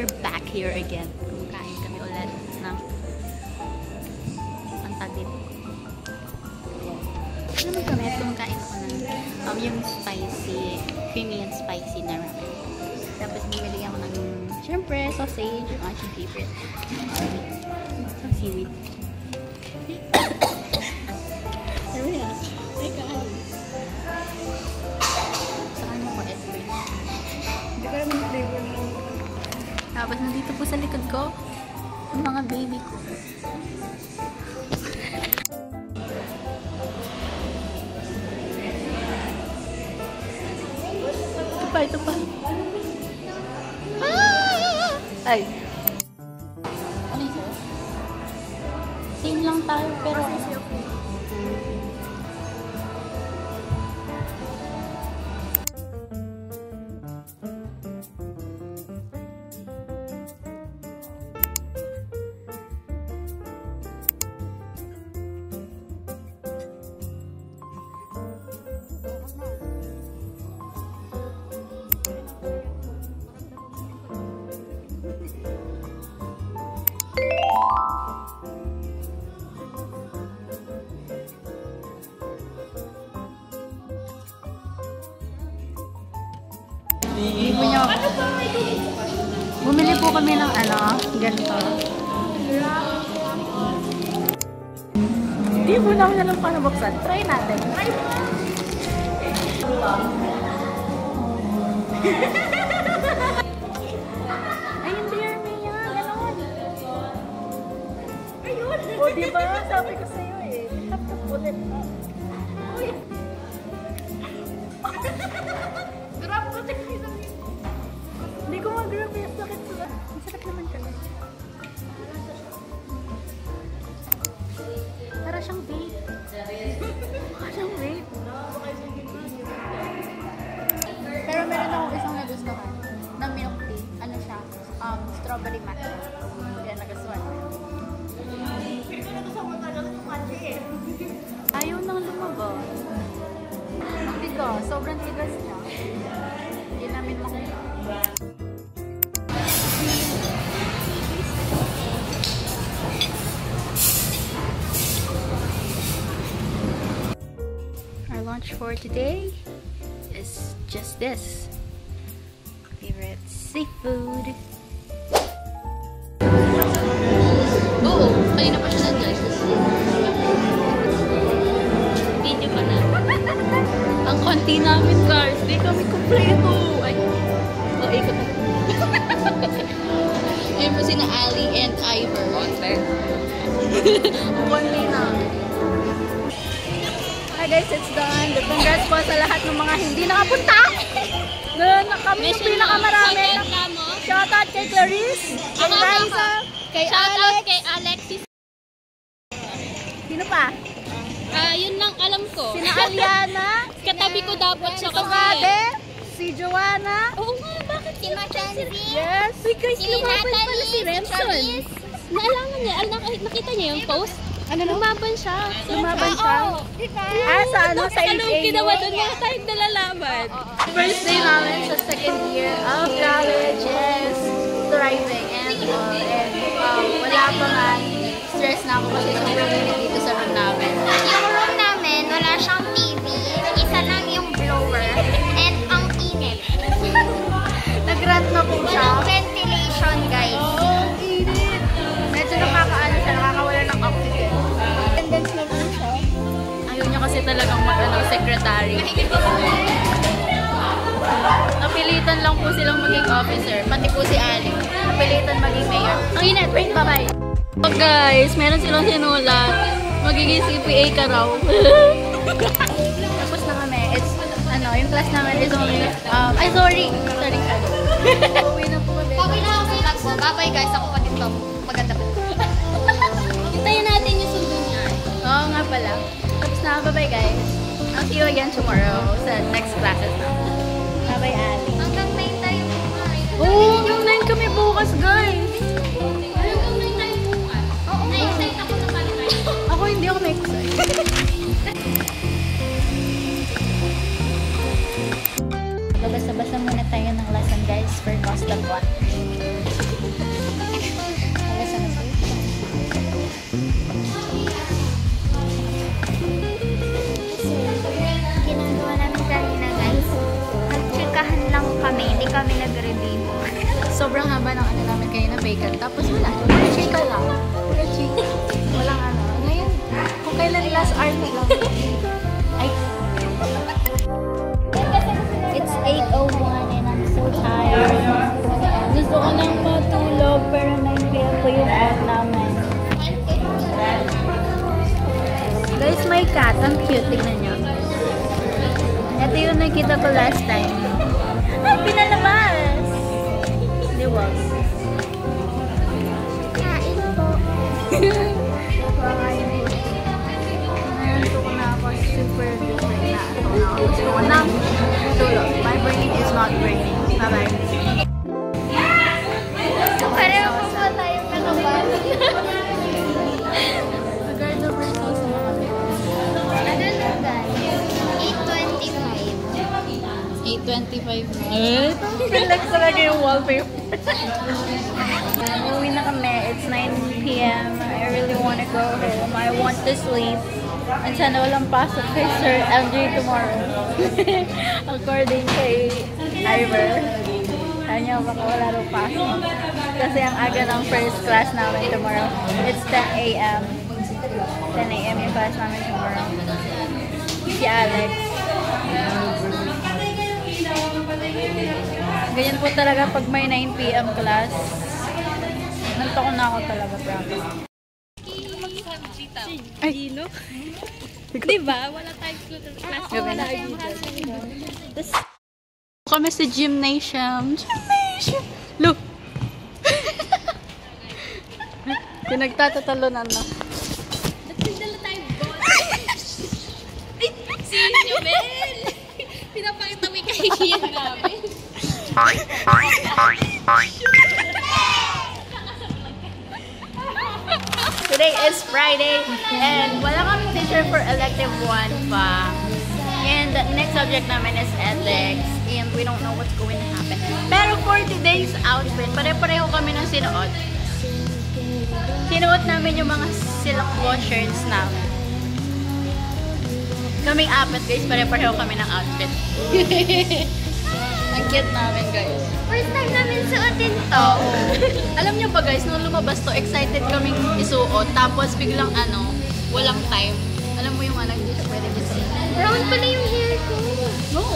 we're back here again. Kumakain kami ulit ng pantagin. Alam mo kami, kumakain ako ng yung spicy, creamy and spicy na ramen. Tapos bumili ako ng, syempre, sausage, yung aking favorite. Some seaweed. There we are. Ay, kain. Saan mo ko espresso? Hindi ko naman flavor mo. Tapos nandito po sa likod ko, yung mga baby ko. Ito pa. Ah! Ay. Ano ito? Same lang tayo, pero hindi po niya. Bumili po kami ng ganito. Hindi po namin alam paano buksan. Try natin. Ay, hindi Armia. Ganon. Ayun. O, diba? Sabi ko sa'yo eh. Have to put it up. Uy. Grab ko tingin. Hindi ko mag-grab yung sakit sila. Ang sakit naman ka. Para siyang vape. Para siyang vape. Pero meron akong isang nagustuhan na milk tea. Ano siya? Strawberry matcha. Kaya nagustuhan ko. Ayaw nang lumabas. Tigas. Sobrang tigas niya. Hindi namin makuha. Our lunch for today is just this. Favorite seafood. Oo, kanina pa siya guys. Video pa na. Ang konti namin guys. Di kami kumpleto. Ay. Ikot na. Yun po sina Ali and Ivor. Konti namin. Hi guys, it's done. Congrats po sa lahat ng mga hindi nakapunta. Kami yung pinakamarami. Shoutout kay Clarice, kay Liza, kay Alex. Kay Alexis. Sino pa? Yun lang alam ko. Sina Aliana. Katabi ko dapat siya kasi. Gabe, si Joanna. Oo nga, bakit? Si Mackenzie. Yes. Uy guys, Si lumaban pala Natalie. si Remson. Naalaman niya. Nakita niya yung post? Ano na? Lumaban siya. Lumaban siya? Sa ano? Sa Kalong HAU? ginawa doon nga tayong nalalaman. First day namin sa second year of college is thriving and wala pa nga. Stress na ako kasi sobrang init dito sa room namin. Yung room namin, wala siyang TV. Isa lang yung blower. And ang init. Nag-rant na po siya. Walang ventilation, guys. Init. Medyo nakakaano siya, nakakawala ng oxygen. Attendance na po siya. Ayaw niya kasi talagang secretary. Napilitan lang po silang maging officer. Pati po si Ali. Napilitan maging mayor. Ang init, wait, bye-bye. So guys, meron silang sinulat. Magiging CPA ka raw. Tapos na kami. It's, yung class namin is only, sorry. Uwi na po ulit. Okay na ako sa vlog mo. Bye-bye, guys. Ako pa dito. Maganda pa. Hintayin natin yung sundo niya. Oo nga pala. Tapos na, bye-bye guys. I'll see you again tomorrow sa next classes na. Bye-bye, Ali. Hanggang 9 tayo kumain. Oo, hanggang 9 kami bukas, guys. Hanggang 9 tayo bukas. Oo, na-excite ako sa palitan. Ako hindi ako na-excite. Babasa-basa muna tayo ng lesson, guys, for cost of one. kami nag-redeem. Sobrang haba ng ano namin kayo na bacon. Tapos wala. Chika lang. Chika. Walang ano. Ngayon, kung kailan last hour na lang. Ay. It's 8:01 and I'm so tired. Gusto ko lang matulog pero 9 p.m. po yung out namin. Guys, my cat. Ang cute. Tignan nyo. Ito yung nakita ko last time. Ay, pinalabas! Di ba? Kain po. Nanto ko na ako. Super duper na. Gusto ko na tulog. My brain is not braining. Bye-bye. Pareho po ba tayo nakaban? Regard the results mo kami. Ano na guys? 8:25 na. Relax talaga yung wallpaper. Uwi na kami. It's 9 p.m. I really want to go home. I want to sleep. And sana walang pasok kay Sir LJ tomorrow. According kay Ivor. Kanya baka wala rin pasok. Kasi ang aga ng first class namin tomorrow. It's 10 a.m. 10 a.m. yung class namin tomorrow. Si Alex. Ganyan po talaga pag may 9 p.m. class. Nantok na ako talaga, promise. Ay, Gino? Diba? Wala tayong class. Wala tayong class. Kami sa gymnasium. Gymnasium! Look! Pinagtatatalunan na. Ba't nagdala tayong ball? Sino nyo, Bel? Pinapakita mo yung kahihiyan namin. Today is Friday and wala kami teacher for elective 1 pa. And the next subject namin is ethics and we don't know what's going to happen. Pero for today's outfit, pare-pareho kami ng sinuot. Sinuot namin yung mga silk shirts namin. Kaming apat guys, pare-pareho kami ng outfit. Ang cute namin guys. First time namin suotin to. Alam niyo ba guys, nung lumabas to, excited kaming isuot. Tapos biglang walang time. Alam mo yung hindi siya pwede isuot. Brown pala yung hair ko. No.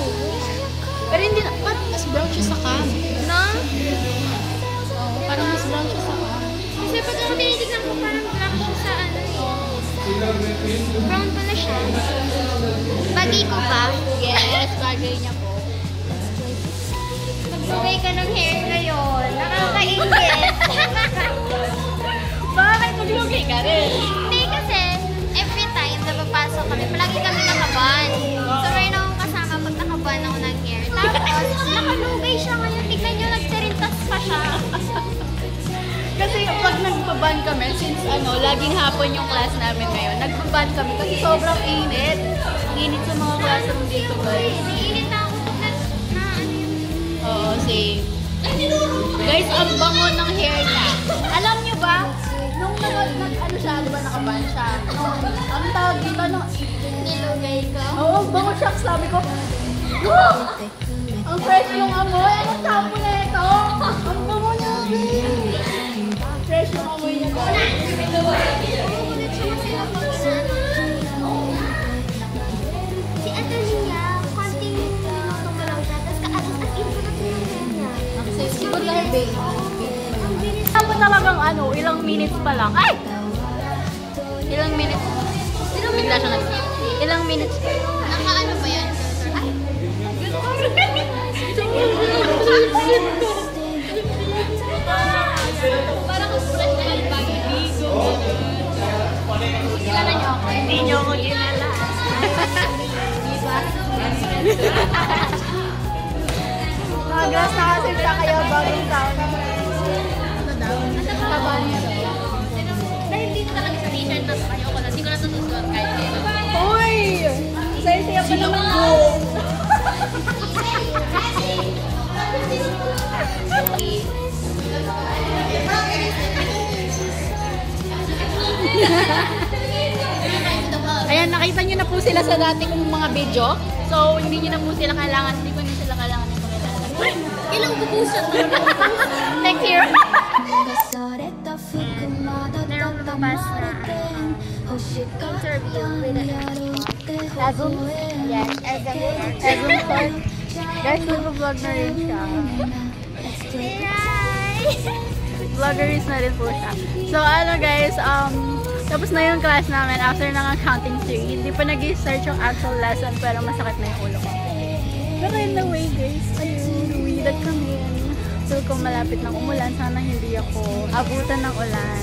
Pero hindi na, parang mas brown siya sa cam. No? Parang mas brown siya sa cam. Kasi pag ako tinitignan ko parang black siya sa Brown pala siya. Bagay ko ba? Yes, bagay niya po. Magbugay ka ng hair ngayon. Nakakaingit. Bakit maglugay ka rin? Hindi kasi every time na papasok kami, palagi kami nakaban. So right now, kasama pag nakaban ako ng hair. Tapos, nakalugay siya ngayon. Tignan nyo, nagsirintas pa siya. Kasi pag nagbaban kami, since laging hapon yung class namin ngayon, nagbaban kami kasi sobrang init. Init sa mga classroom dito guys. Iniinit na ako pag na ano yun. Oo, same. Guys, ang bango ng hair niya. Alam niyo ba, nung siya, di ba nakaban siya? Ang tawag dito, Nilugay ko. oo, bango siya. Sabi ko, wow! Ang fresh yung amoy. Anong tapo na ito? Ang bango niya. Fresh yung amoy niya. Si Adelia, konting minuto mo lang siya. Tapos kaalas-asin ko na yung hair niya. Siguro dahil baby. Ang bilis. Ako talagang ilang minutes pa lang. Ay! Ilang minutes. Bigla siya ilang minutes pa. Naka-ano ba yan? Ay! Parang ang fresh na yung bagay. Bigo. Kilala niyo ako? Hindi niyo ako kilala. Nagas na kasi siya kaya bagong taon. Ano daw? Taba niya. Dahil dito na kami sa t-shirt na sa kanya ko na. Hindi ko na susuot kahit kailan. Hoy! Saya-saya pa naman ko. Ayan, nakita nyo na po sila sa dati kong mga video. So, hindi nyo na po sila kailangan, hindi ko na sila kailangan yung pagkailangan. Ilang Thank you. Merong lumabas na interview with Azum? Yes, as a Azum Ford? Guys, nag-vlog na rin siya. Vloggeries na rin po siya. So, ano guys, tapos na yung class namin after ng accounting 3. Hindi pa nag-start yung actual lesson pero masakit na yung ulo ko. Pero in the way guys, ayun, uwi na kami. So, kung malapit ng umulan, sana hindi ako abutan ng ulan.